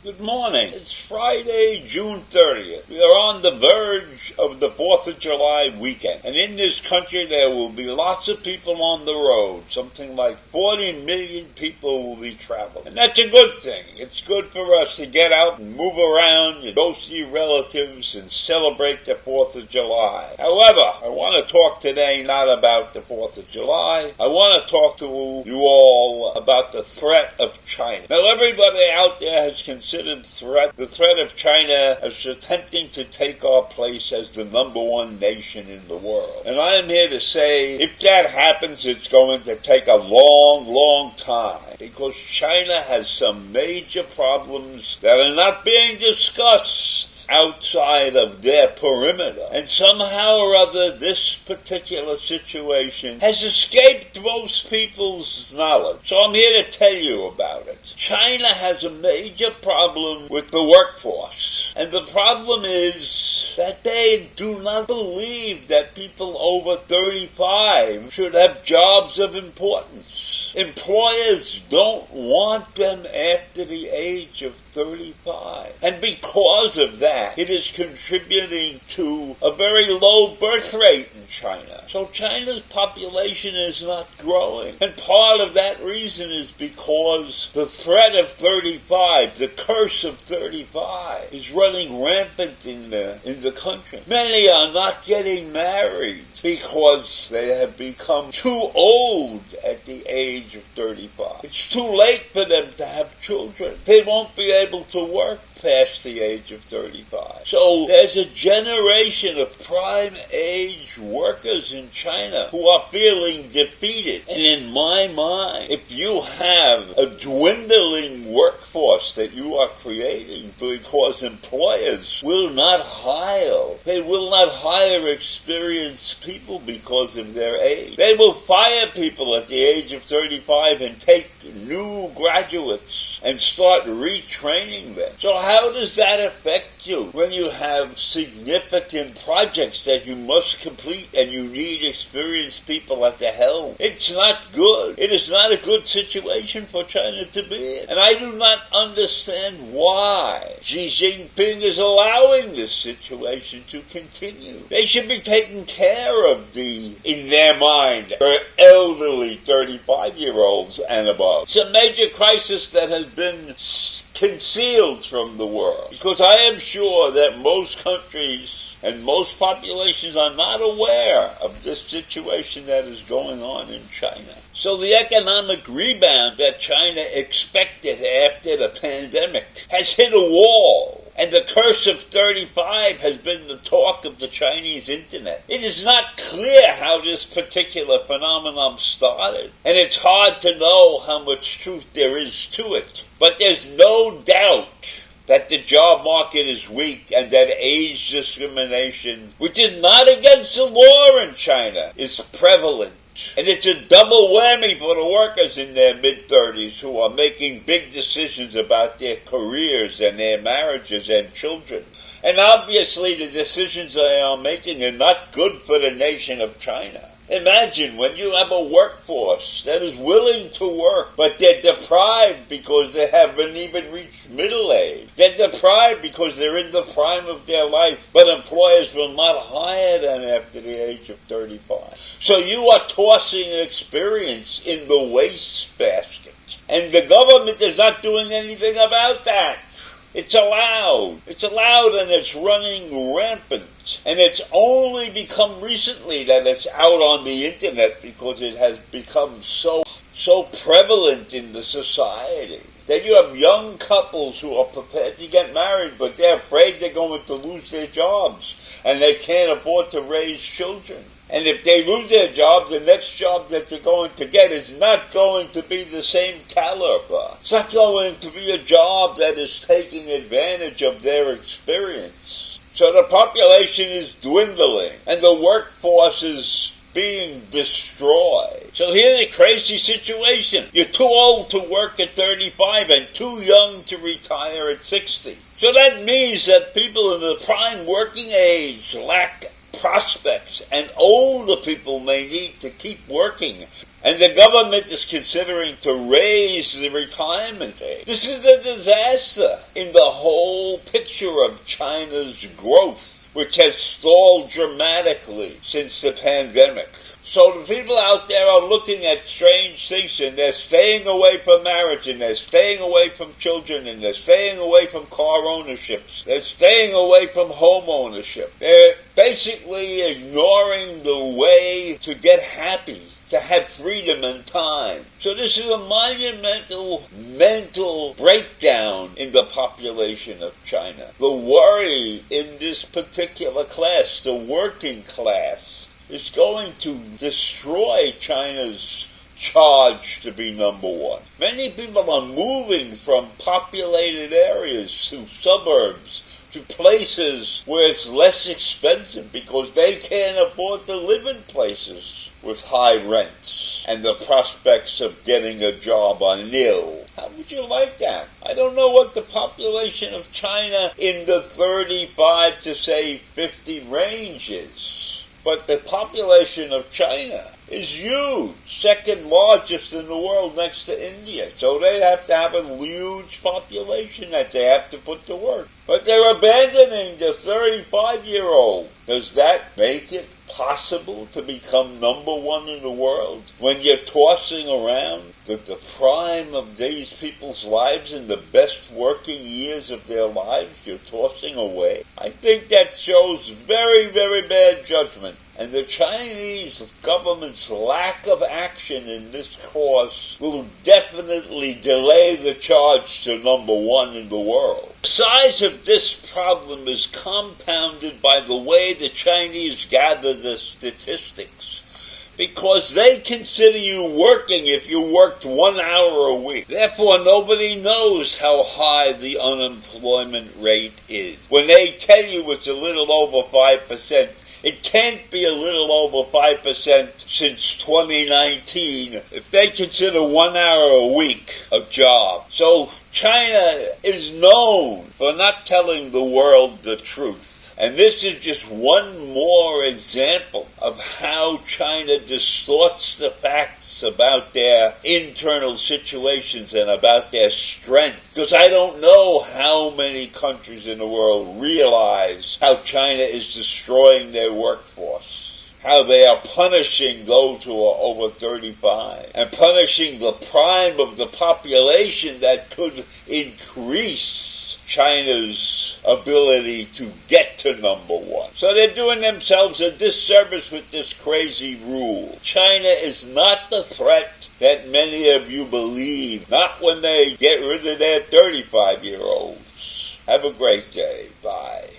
Good morning. It's Friday, June 30th. We are on the verge of the 4th of July weekend. And in this country, there will be lots of people on the road. Something like 40 million people will be traveling. And that's a good thing. It's good for us to get out and move around and go see relatives and celebrate the 4th of July. However, I want to talk today not about the 4th of July. I want to talk to you all about the threat of China. Now, everybody out there has considered the threat of China as attempting to take our place as the number one nation in the world. And I am here to say, if that happens, it's going to take a long, long time, because China has some major problems that are not being discussed outside of their perimeter. And somehow or other, this particular situation has escaped most people's knowledge. So I'm here to tell you about it. China has a major problem with the workforce. And the problem is that they do not believe that people over 35 should have jobs of importance. Employers don't want them after the age of 35. And because of that, it is contributing to a very low birth rate in China. So China's population is not growing. And part of that reason is because the threat of 35, the curse of 35, is running rampant in the country. Many are not getting married because they have become too old at the age of 35. It's too late for them to have children. They won't be able to work past the age of 35. So there's a generation of prime age workers in China who are feeling defeated. And in my mind, if you have a dwindling workforce that you are creating because employers will not hire, they will not hire experienced people because of their age. They will fire people at the age of 35 and take new graduates and start retraining them. So how does that affect you when you have significant projects that you must complete and you need experienced people at the helm? It's not good. It is not a good situation for China to be in. And I do not understand why Xi Jinping is allowing this situation to continue. They should be taking care of in their mind, elderly 35-year-olds and above. It's a major crisis that has been concealed from the world, because I am sure that most countries and most populations are not aware of this situation that is going on in China. So the economic rebound that China expected after the pandemic has hit a wall. And the curse of 35 has been the talk of the Chinese internet. It is not clear how this particular phenomenon started, and it's hard to know how much truth there is to it. But there's no doubt that the job market is weak and that age discrimination, which is not against the law in China, is prevalent. And it's a double whammy for the workers in their mid-30s who are making big decisions about their careers and their marriages and children. And obviously the decisions they are making are not good for the nation of China. Imagine when you have a workforce that is willing to work, but they're deprived because they haven't even reached middle age. They're deprived because they're in the prime of their life, but employers will not hire them after the age of 35. So you are tossing experience in the wastebasket. And the government is not doing anything about that. It's allowed. It's allowed, and it's running rampant. And it's only become recently that it's out on the internet because it has become so prevalent in the society. That you have young couples who are prepared to get married, but they're afraid they're going to lose their jobs and they can't afford to raise children. And if they lose their job, the next job that they're going to get is not going to be the same caliber. It's not going to be a job that is taking advantage of their experience. So the population is dwindling, and the workforce is being destroyed. So here's a crazy situation. You're too old to work at 35 and too young to retire at 60. So that means that people in the prime working age lack prospects, and older people may need to keep working And the government is considering to raise the retirement age. This is a disaster in the whole picture of China's growth, which has stalled dramatically since the pandemic. So the people out there are looking at strange things, and they're staying away from marriage, and they're staying away from children, and they're staying away from car ownerships. They're staying away from home ownership. They're basically ignoring the way to get happy, to have freedom and time. So this is a monumental mental breakdown in the population of China. The worry in this particular class, the working class, is going to destroy China's charge to be number one. Many people are moving from populated areas to suburbs, to places where it's less expensive because they can't afford to live in places with high rents and the prospects of getting a job are nil. How would you like that? I don't know what the population of China in the 35 to say 50 range is. But the population of China is huge, second largest in the world next to India. So they have to have a huge population that they have to put to work. But they're abandoning the 35-year-old. Does that make it possible to become number one in the world when you're tossing around the prime of these people's lives and the best working years of their lives you're tossing away? I think that shows very, very bad judgment. And the Chinese government's lack of action in this cause will definitely delay the charge to number one in the world. The size of this problem is compounded by the way the Chinese gather the statistics, because they consider you working if you worked 1 hour a week. Therefore, nobody knows how high the unemployment rate is. When they tell you it's a little over 5%, it can't be a little over 5% since 2019 if they consider 1 hour a week a job. So China is known for not telling the world the truth. And this is just one more example of how China distorts the facts about their internal situations and about their strength. Because I don't know how many countries in the world realize how China is destroying their workforce, how they are punishing those who are over 35 and punishing the prime of the population that could increase China's ability to get to number one. So they're doing themselves a disservice with this crazy rule. China is not the threat that many of you believe, not when they get rid of their 35-year-olds. Have a great day. Bye.